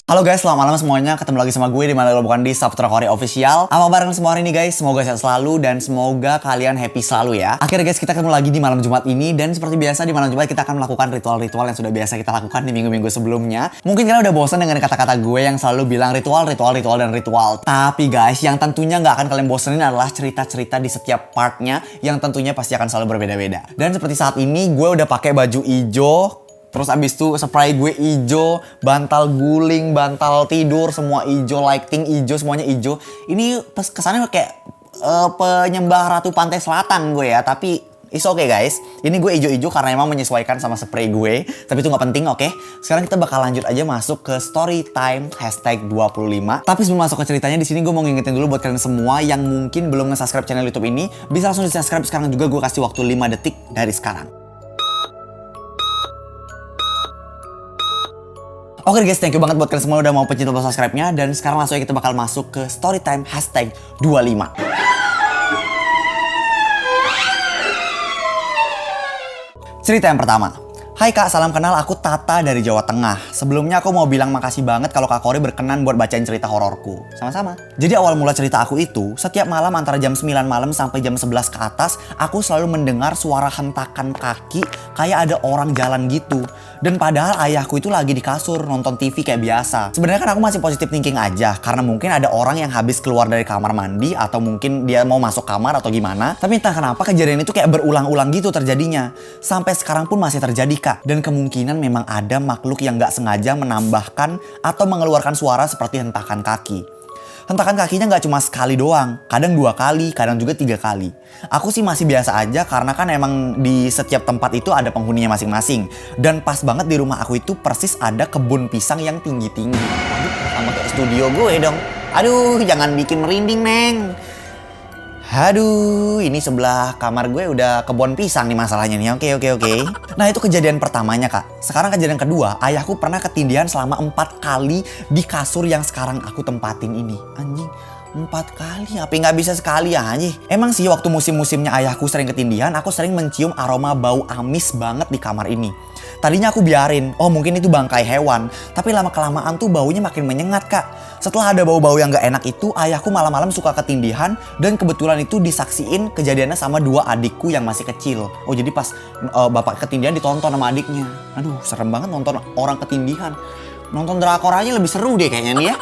Halo guys, selamat malam semuanya. Ketemu lagi sama gue di mana kalau bukan di Saputra Kori Official. Apa bareng semua hari ini guys? Semoga sehat selalu dan semoga kalian happy selalu ya. Akhirnya guys, kita ketemu lagi di malam Jumat ini dan seperti biasa di malam Jumat kita akan melakukan ritual-ritual yang sudah biasa kita lakukan di minggu-minggu sebelumnya. Mungkin kalian udah bosan dengan kata-kata gue yang selalu bilang ritual. Tapi guys, yang tentunya nggak akan kalian bosenin adalah cerita-cerita di setiap partnya yang tentunya pasti akan selalu berbeda-beda. Dan seperti saat ini gue udah pakai baju hijau. Terus abis itu spray gue ijo, bantal guling, bantal tidur, semua ijo, lighting ijo, semuanya ijo. Ini kesannya kayak penyembah Ratu Pantai Selatan gue ya, tapi it's okay guys. Ini gue ijo-ijo karena emang menyesuaikan sama spray gue, tapi itu nggak penting, oke? Sekarang kita bakal lanjut aja masuk ke story time #25. Tapi sebelum masuk ke ceritanya, di sini gue mau ngingetin dulu buat kalian semua yang mungkin belum nge-subscribe channel YouTube ini, bisa langsung di-subscribe sekarang juga. Gue kasih waktu 5 detik dari sekarang. Oke guys, thank you banget buat kalian semua udah mau pencet tombol subscribe-nya. Dan sekarang langsung aja kita bakal masuk ke storytime #25. Cerita yang pertama. Hai Kak, salam kenal, aku Tata dari Jawa Tengah. Sebelumnya aku mau bilang makasih banget kalau Kak Kori berkenan buat bacain cerita hororku. Sama-sama. Jadi awal mula cerita aku itu, setiap malam antara jam 9 malam sampai jam 11 ke atas, aku selalu mendengar suara hentakan kaki kayak ada orang jalan gitu. Dan padahal ayahku itu lagi di kasur nonton TV kayak biasa. Sebenarnya kan aku masih positive thinking aja, karena mungkin ada orang yang habis keluar dari kamar mandi atau mungkin dia mau masuk kamar atau gimana. Tapi entah kenapa kejadian itu kayak berulang-ulang gitu terjadinya. Sampai sekarang pun masih terjadi Kak. Dan kemungkinan memang ada makhluk yang gak sengaja menambahkan atau mengeluarkan suara seperti hentakan kaki. Hentakan kakinya gak cuma sekali doang, kadang 2 kali, kadang juga 3 kali. Aku sih masih biasa aja karena kan emang di setiap tempat itu ada penghuninya masing-masing. Dan pas banget di rumah aku itu persis ada kebun pisang yang tinggi-tinggi. Aduh, sama kayak studio gue dong. Aduh, jangan bikin merinding, Neng. Aduh, ini sebelah kamar gue udah kebun pisang nih masalahnya nih. Oke. Nah, itu kejadian pertamanya, Kak. Sekarang kejadian kedua, ayahku pernah ketindihan selama 4 kali di kasur yang sekarang aku tempatin ini. Anjing, 4 kali? Apa nggak bisa sekali ya anjing? Emang sih waktu musim-musimnya ayahku sering ketindihan, aku sering mencium aroma bau amis banget di kamar ini. Tadinya aku biarin, oh mungkin itu bangkai hewan. Tapi lama-kelamaan tuh baunya makin menyengat Kak. Setelah ada bau-bau yang gak enak itu, ayahku malam-malam suka ketindihan. Dan kebetulan itu disaksiin kejadiannya sama 2 adikku yang masih kecil. Oh jadi pas bapak ketindihan ditonton sama adiknya. Aduh serem banget nonton orang ketindihan. Nonton drakor aja lebih seru deh kayaknya nih ya.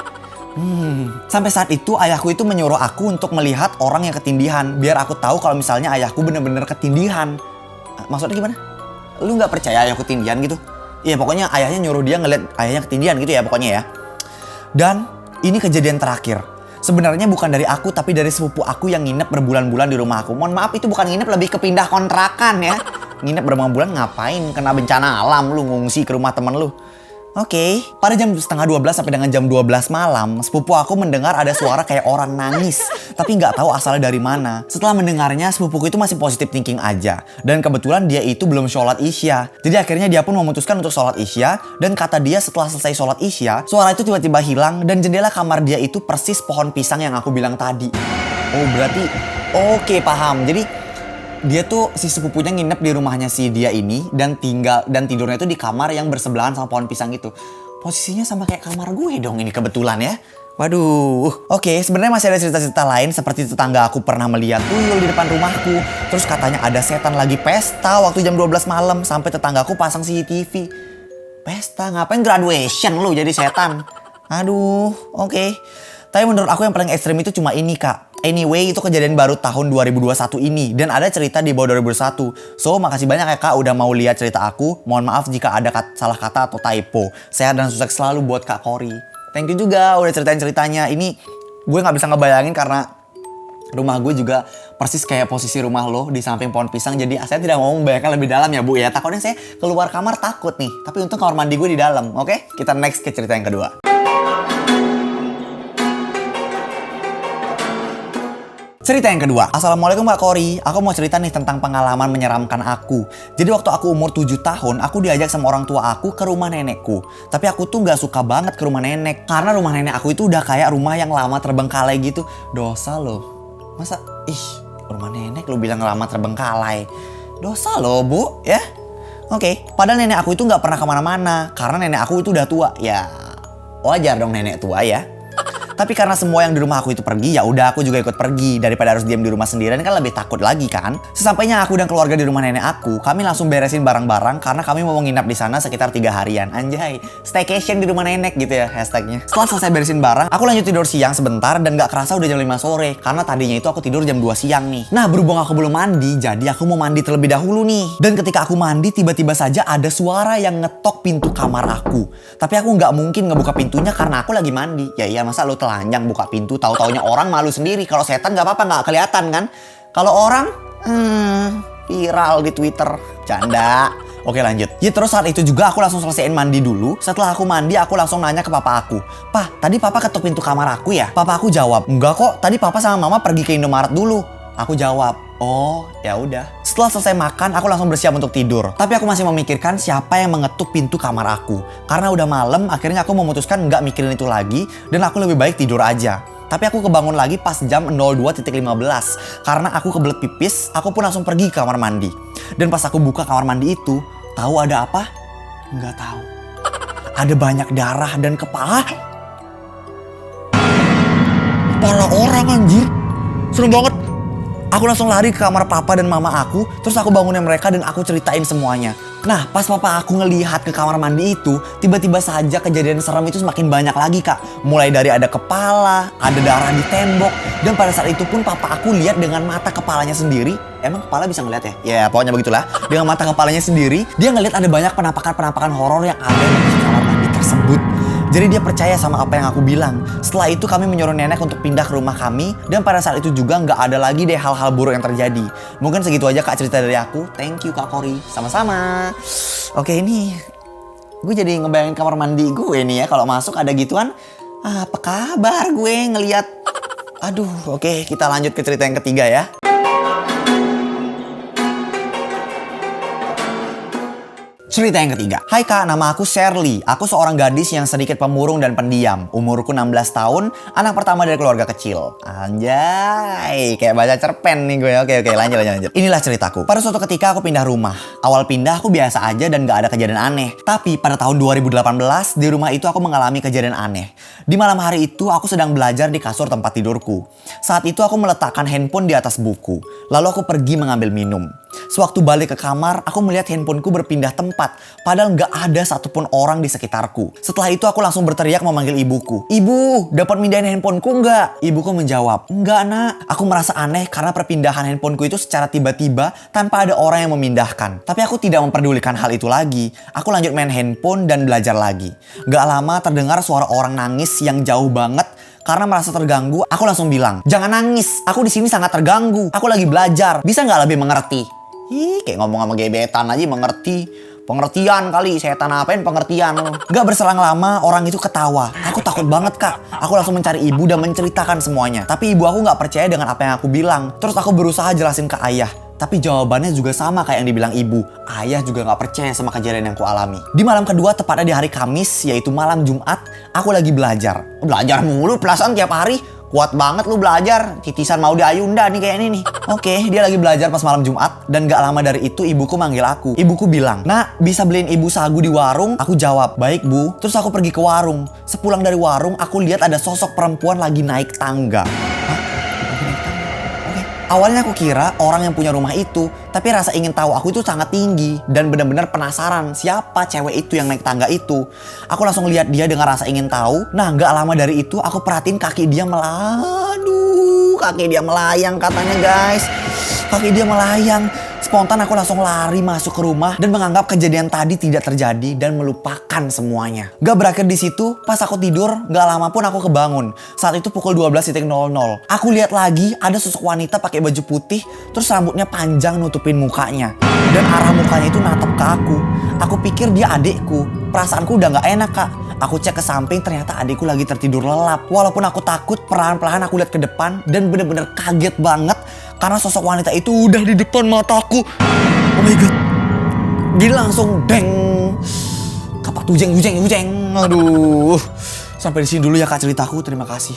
Sampai saat itu ayahku itu menyuruh aku untuk melihat orang yang ketindihan. Biar aku tahu kalau misalnya ayahku bener-bener ketindihan. Maksudnya gimana? Lu gak percaya ayahku ketindihan gitu? Iya pokoknya ayahnya nyuruh dia ngeliat ayahnya ketindihan gitu ya pokoknya ya. Dan ini kejadian terakhir. Sebenarnya bukan dari aku tapi dari sepupu aku yang nginep berbulan-bulan di rumah aku. Mohon maaf itu bukan nginep, lebih ke pindah kontrakan ya. Nginep berbulan-bulan ngapain? Kena bencana alam lu ngungsi ke rumah temen lu. Oke, pada jam setengah 12 sampai dengan jam 12 malam, sepupu aku mendengar ada suara kayak orang nangis, tapi nggak tahu asalnya dari mana. Setelah mendengarnya, sepupuku itu masih positive thinking aja. Dan kebetulan dia itu belum sholat isya. Jadi akhirnya dia pun memutuskan untuk sholat isya. Dan kata dia setelah selesai sholat isya, suara itu tiba-tiba hilang dan jendela kamar dia itu persis pohon pisang yang aku bilang tadi. Oh berarti, oke paham. Jadi dia tuh si sepupunya nginep di rumahnya si dia ini dan tidurnya itu di kamar yang bersebelahan sama pohon pisang itu. Posisinya sama kayak kamar gue dong ini kebetulan ya. Waduh. Oke, sebenarnya masih ada cerita-cerita lain seperti tetangga aku pernah melihat tuyul di depan rumahku. Terus katanya ada setan lagi pesta waktu jam 12 malam sampai tetanggaku pasang CCTV. Pesta ngapain graduation lu jadi setan? Aduh, oke. Tapi menurut aku yang paling ekstrim itu cuma ini Kak. Anyway, itu kejadian baru tahun 2021 ini. Dan ada cerita di bawah 2021. So, makasih banyak ya Kak udah mau lihat cerita aku. Mohon maaf jika ada salah kata atau typo. Sehat dan sukses selalu buat Kak Kori. Thank you juga udah ceritain ceritanya. Ini gue gak bisa ngebayangin karena rumah gue juga persis kayak posisi rumah lo di samping pohon pisang. Jadi saya tidak mau membayangkan lebih dalam ya Bu ya. Takutnya saya keluar kamar takut nih. Tapi untung kamar mandi gue di dalam. Oke, kita next ke cerita yang kedua. Cerita yang kedua. Assalamualaikum Mbak Kori. Aku mau cerita nih tentang pengalaman menyeramkan aku. Jadi waktu aku umur 7 tahun, aku diajak sama orang tua aku ke rumah nenekku. Tapi aku tuh gak suka banget ke rumah nenek. Karena rumah nenek aku itu udah kayak rumah yang lama terbengkalai gitu. Dosa loh. Masa, rumah nenek lu bilang lama terbengkalai. Dosa loh Bu, ya. Oke, padahal nenek aku itu gak pernah kemana-mana. Karena nenek aku itu udah tua. Ya, Wajar dong nenek tua ya. Tapi karena semua yang di rumah aku itu pergi, ya udah aku juga ikut pergi. Daripada harus diam di rumah sendirian kan lebih takut lagi kan. Sesampainya aku dan keluarga di rumah nenek aku, kami langsung beresin barang-barang karena kami mau nginap di sana sekitar 3 harian. Anjay, staycation di rumah nenek gitu ya hashtagnya. Setelah selesai beresin barang, aku lanjut tidur siang sebentar dan gak kerasa udah jam 5 sore. Karena tadinya itu aku tidur jam 2 siang nih. Nah berhubung aku belum mandi, jadi aku mau mandi terlebih dahulu nih. Dan ketika aku mandi, tiba-tiba saja ada suara yang ngetok pintu kamar aku. Tapi aku gak mungkin ngebuka pintunya karena aku lagi mandi. Ya iya, masa lu telanjang buka pintu, tahu-taunya orang, malu sendiri. Kalau setan nggak apa-apa, nggak kelihatan kan. Kalau orang viral di Twitter, canda. Oke lanjut. Ya terus saat itu juga aku langsung selesaiin mandi dulu. Setelah aku mandi, aku langsung nanya ke papa aku, "Pak, tadi papa ketuk pintu kamar aku ya?" Papa aku jawab, "Enggak kok, tadi papa sama mama pergi ke Indomaret dulu." Aku jawab, "Oh, ya udah." Setelah selesai makan, aku langsung bersiap untuk tidur. Tapi aku masih memikirkan siapa yang mengetuk pintu kamar aku. Karena udah malam, akhirnya aku memutuskan nggak mikirin itu lagi dan aku lebih baik tidur aja. Tapi aku kebangun lagi pas jam 02.15 karena aku kebelet pipis. Aku pun langsung pergi ke kamar mandi. Dan pas aku buka kamar mandi itu, tahu ada apa? Nggak tahu. Ada banyak darah dan kepala orang anjir. Serem banget. Aku langsung lari ke kamar papa dan mama aku, terus aku bangunin mereka dan aku ceritain semuanya. Nah, pas papa aku ngelihat ke kamar mandi itu, tiba-tiba saja kejadian serem itu semakin banyak lagi, Kak. Mulai dari ada kepala, ada darah di tembok, dan pada saat itu pun papa aku lihat dengan mata kepalanya sendiri. Emang kepala bisa ngeliat ya? Ya, pokoknya begitulah. Dengan mata kepalanya sendiri, dia ngelihat ada banyak penampakan-penampakan horor yang ada di kamar mandi tersebut. Jadi dia percaya sama apa yang aku bilang. Setelah itu kami menyuruh nenek untuk pindah ke rumah kami. Dan pada saat itu juga nggak ada lagi deh hal-hal buruk yang terjadi. Mungkin segitu aja Kak cerita dari aku. Thank you Kak Kori. Sama-sama. Oke ini gue jadi ngebayangin kamar mandi gue nih ya. Kalau masuk ada gituan. Apa kabar gue ngeliat. Aduh oke kita lanjut ke cerita yang ketiga ya. Cerita yang ketiga. Hai Kak, nama aku Shirley. Aku seorang gadis yang sedikit pemurung dan pendiam. Umurku 16 tahun, anak pertama dari keluarga kecil. Anjay, kayak baca cerpen nih gue. Oke, lanjut. Inilah ceritaku. Pada suatu ketika aku pindah rumah. Awal pindah aku biasa aja dan gak ada kejadian aneh. Tapi pada tahun 2018, di rumah itu aku mengalami kejadian aneh. Di malam hari itu aku sedang belajar di kasur tempat tidurku. Saat itu aku meletakkan handphone di atas buku. Lalu aku pergi mengambil minum. Sewaktu balik ke kamar, aku melihat handphoneku berpindah tempat. Padahal gak ada satupun orang di sekitarku. Setelah itu aku langsung berteriak memanggil ibuku. "Ibu, dapat mindahin handphoneku nggak?" Ibuku menjawab, "Enggak nak." Aku merasa aneh karena perpindahan handphoneku itu secara tiba-tiba tanpa ada orang yang memindahkan. Tapi aku tidak memperdulikan hal itu lagi. Aku lanjut main handphone dan belajar lagi. Gak lama terdengar suara orang nangis yang jauh banget. Karena merasa terganggu, aku langsung bilang, "Jangan nangis, aku di sini sangat terganggu. Aku lagi belajar, bisa nggak lebih mengerti?" Kayak ngomong sama gebetan aja mengerti. Pengertian kali, setan apain pengertian. Gak berselang lama, orang itu ketawa. Aku takut banget Kak. Aku langsung mencari ibu dan menceritakan semuanya. Tapi ibu aku gak percaya dengan apa yang aku bilang. Terus aku berusaha jelasin ke ayah. Tapi jawabannya juga sama kayak yang dibilang ibu. Ayah juga gak percaya sama kejadian yang ku alami. Di malam kedua, tepatnya di hari Kamis, yaitu malam Jumat, aku lagi belajar. Belajar mulu, perasaan tiap hari. Kuat banget lu belajar. Titisan Maudy Ayunda nih kayak ini nih. Oke, dia lagi belajar pas malam Jumat. Dan gak lama dari itu ibuku manggil aku. Ibuku bilang, "Nak, bisa beliin ibu sagu di warung?" Aku jawab, "Baik bu." Terus aku pergi ke warung. Sepulang dari warung, aku lihat ada sosok perempuan lagi naik tangga. Hah? Awalnya aku kira orang yang punya rumah itu, tapi rasa ingin tahu aku itu sangat tinggi dan benar-benar penasaran siapa cewek itu yang naik tangga itu. Aku langsung lihat dia dengan rasa ingin tahu. Nah, nggak lama dari itu aku perhatiin kaki dia kaki dia melayang katanya guys. Kaki dia melayang. Spontan aku langsung lari masuk ke rumah dan menganggap kejadian tadi tidak terjadi dan melupakan semuanya. Gak berakhir di situ, pas aku tidur, gak lama pun aku kebangun. Saat itu pukul 12.00. Aku lihat lagi ada sosok wanita pakai baju putih, terus rambutnya panjang nutupin mukanya. Dan arah mukanya itu natap ke aku. Aku pikir dia adikku. Perasaanku udah gak enak Kak. Aku cek ke samping, ternyata adikku lagi tertidur lelap. Walaupun aku takut, perlahan-lahan aku lihat ke depan dan bener-bener kaget banget. Karena sosok wanita itu udah di depan mataku. Oh my god. Jadi langsung deng. Kapak tujeng. Aduh. Sampai di sini dulu ya Kak ceritaku. Terima kasih.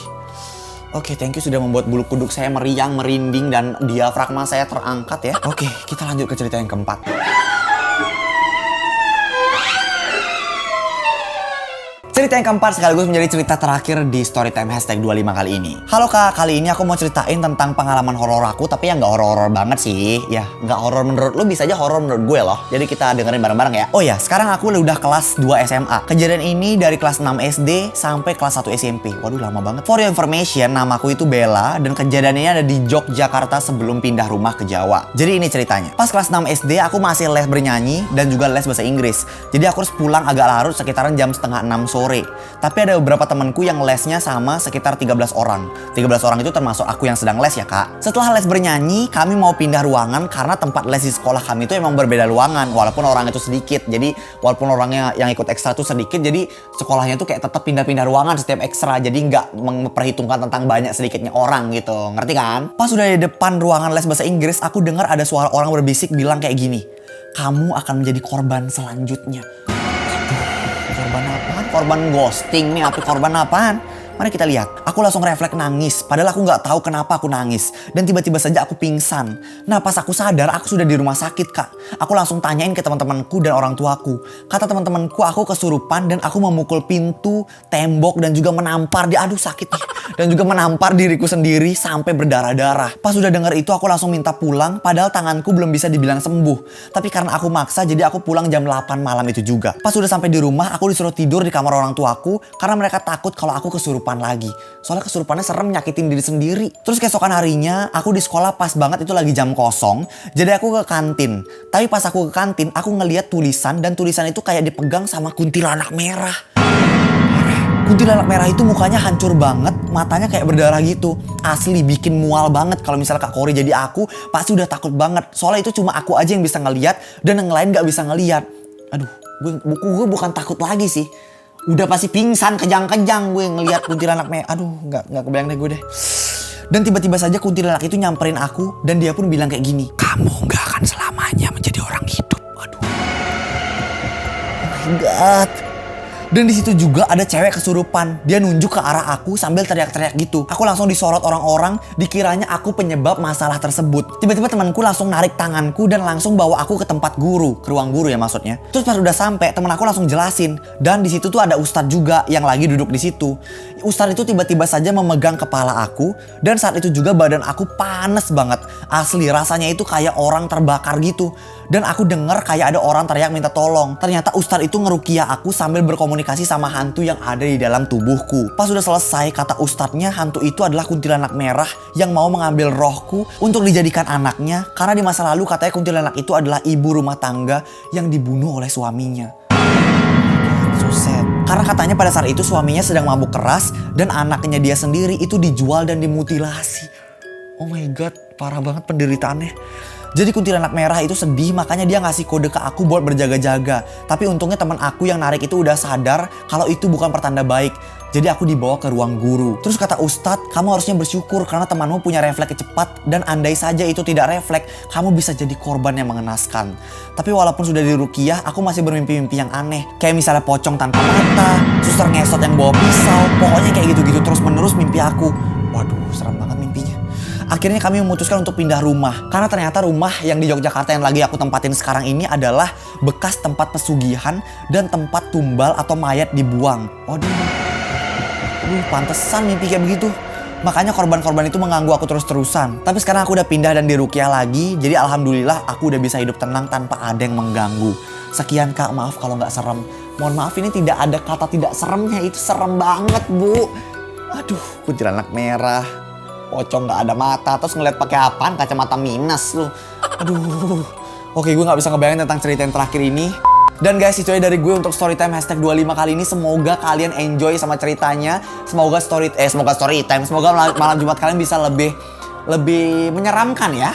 Oke, thank you sudah membuat bulu kuduk saya meriang, merinding, dan diafragma saya terangkat ya. Oke, kita lanjut ke cerita yang keempat. cerita yang keempat sekaligus menjadi cerita terakhir di Storytime #25 kali ini. Halo Kak, kali ini aku mau ceritain tentang pengalaman horor aku, tapi yang gak horor-horor banget sih. Ya, gak horor menurut lu, bisa aja horor menurut gue loh. Jadi kita dengerin bareng-bareng ya. Oh ya, sekarang aku udah kelas 2 SMA. Kejadian ini dari kelas 6 SD sampai kelas 1 SMP. Waduh, lama banget. For your information, namaku itu Bella dan kejadian ini ada di Yogyakarta sebelum pindah rumah ke Jawa. Jadi ini ceritanya. Pas kelas 6 SD aku masih les bernyanyi dan juga les bahasa Inggris. Jadi aku harus pulang agak larut sekitaran jam setengah 6 sore. Tapi ada beberapa temanku yang lesnya sama sekitar 13 orang. 13 orang itu termasuk aku yang sedang les ya Kak. Setelah les bernyanyi, kami mau pindah ruangan karena tempat les di sekolah kami itu emang berbeda ruangan. Walaupun orang itu sedikit. Jadi walaupun orangnya yang ikut ekstra itu sedikit, jadi sekolahnya tuh kayak tetap pindah-pindah ruangan setiap ekstra. Jadi nggak memperhitungkan tentang banyak sedikitnya orang gitu. Ngerti kan? Pas udah di depan ruangan les bahasa Inggris, aku dengar ada suara orang berbisik bilang kayak gini. Kamu akan menjadi korban selanjutnya. Korban apaan? Korban ghosting nih, apa korban apaan? Mari kita lihat. Aku langsung refleks nangis. Padahal aku nggak tahu kenapa aku nangis. Dan tiba-tiba saja aku pingsan. Nah pas aku sadar aku sudah di rumah sakit Kak. Aku langsung tanyain ke teman-temanku dan orang tuaku. Kata teman-temanku aku kesurupan dan aku memukul pintu, tembok dan juga menampar di aduh sakit nih. Dan juga menampar diriku sendiri sampai berdarah-darah. Pas udah dengar itu aku langsung minta pulang. Padahal tanganku belum bisa dibilang sembuh. Tapi karena aku maksa jadi aku pulang jam 8 malam itu juga. Pas udah sampai di rumah aku disuruh tidur di kamar orang tuaku. Karena mereka takut kalau aku kesurupan lagi. Soalnya kesurupannya serem, nyakitin diri sendiri. Terus keesokan harinya aku di sekolah pas banget itu lagi jam kosong. Jadi aku ke kantin. Tapi pas aku ke kantin aku ngeliat tulisan. Dan tulisan itu kayak dipegang sama kuntilanak merah. Kuntilanak merah itu mukanya hancur banget. Matanya kayak berdarah gitu. Asli bikin mual banget. Kalau misalnya Kak Kori jadi aku pasti udah takut banget. Soalnya itu cuma aku aja yang bisa ngeliat. Dan yang lain gak bisa ngeliat. Aduh, gue bukan takut lagi sih. Udah pasti pingsan, kejang-kejang gue ngeliat kuntilanak merah. Aduh, nggak kebayang deh gue deh. Dan tiba-tiba saja kuntilanak itu nyamperin aku dan dia pun bilang kayak gini. Kamu nggak akan selamanya menjadi orang hidup. Aduh. Oh my God. Dan di situ juga ada cewek kesurupan. Dia nunjuk ke arah aku sambil teriak-teriak gitu. Aku langsung disorot orang-orang, dikiranya aku penyebab masalah tersebut. Tiba-tiba temanku langsung narik tanganku dan langsung bawa aku ke tempat guru, ke ruang guru ya maksudnya. Terus pas udah sampai, teman aku langsung jelasin. Dan di situ tuh ada ustadz juga yang lagi duduk di situ. Ustadz itu tiba-tiba saja memegang kepala aku dan saat itu juga badan aku panas banget. Asli rasanya itu kayak orang terbakar gitu. Dan aku dengar kayak ada orang teriak minta tolong. Ternyata ustadz itu ngerukiah aku sambil berkomunikasi sama hantu yang ada di dalam tubuhku. Pas udah selesai, kata ustadznya hantu itu adalah kuntilanak merah yang mau mengambil rohku untuk dijadikan anaknya. Karena di masa lalu katanya kuntilanak itu adalah ibu rumah tangga yang dibunuh oleh suaminya. So sad. Karena katanya pada saat itu suaminya sedang mabuk keras dan anaknya dia sendiri itu dijual dan dimutilasi. Oh my God, parah banget penderitaannya. Jadi kuntilanak merah itu sedih, makanya dia ngasih kode ke aku buat berjaga-jaga. Tapi untungnya teman aku yang narik itu udah sadar kalau itu bukan pertanda baik. Jadi aku dibawa ke ruang guru. Terus kata ustadz, kamu harusnya bersyukur karena temanmu punya refleks cepat. Dan andai saja itu tidak refleks, kamu bisa jadi korban yang mengenaskan. Tapi walaupun sudah dirukiah, aku masih bermimpi-mimpi yang aneh. Kayak misalnya pocong tanpa mata, suster ngesot yang bawa pisau. Pokoknya kayak gitu-gitu terus menerus mimpi aku. Waduh, serem banget mimpinya. Akhirnya kami memutuskan untuk pindah rumah. Karena ternyata rumah yang di Yogyakarta yang lagi aku tempatin sekarang ini adalah bekas tempat pesugihan dan tempat tumbal atau mayat dibuang. Waduh, pantesan mimpi kayak begitu. Makanya korban-korban itu mengganggu aku terus-terusan. Tapi sekarang aku udah pindah dan dirukiah lagi. Jadi alhamdulillah aku udah bisa hidup tenang tanpa ada yang mengganggu. Sekian Kak, maaf kalau nggak serem. Mohon maaf ini tidak ada kata tidak seremnya. Itu serem banget Bu. Aduh, kuntilanak merah. Pocong gak ada mata, terus ngeliat pakai apaan? Kacamata minus lu. Aduh. Oke, gue gak bisa ngebayangin tentang cerita yang terakhir ini. Dan guys, itu aja dari gue untuk Storytime #25 kali ini. Semoga kalian enjoy sama ceritanya. Semoga Storytime. Semoga malam Jumat kalian bisa lebih menyeramkan ya.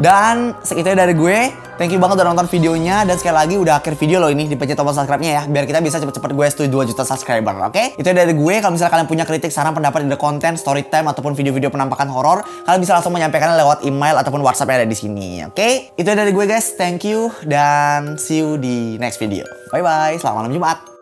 Dan segitu dari gue. Thank you banget udah nonton videonya. Dan sekali lagi udah akhir video loh ini. Dipencet tombol subscribe-nya ya. Biar kita bisa cepet-cepet gue 2 juta subscriber. Oke? Itu dari gue. Kalau misalnya kalian punya kritik, saran, pendapat, ide konten, storytime, ataupun video-video penampakan horor, kalian bisa langsung menyampaikannya lewat email ataupun WhatsApp yang ada di sini. Oke? Itu dari gue guys. Thank you. Dan see you di next video. Bye-bye. Selamat malam Jumat.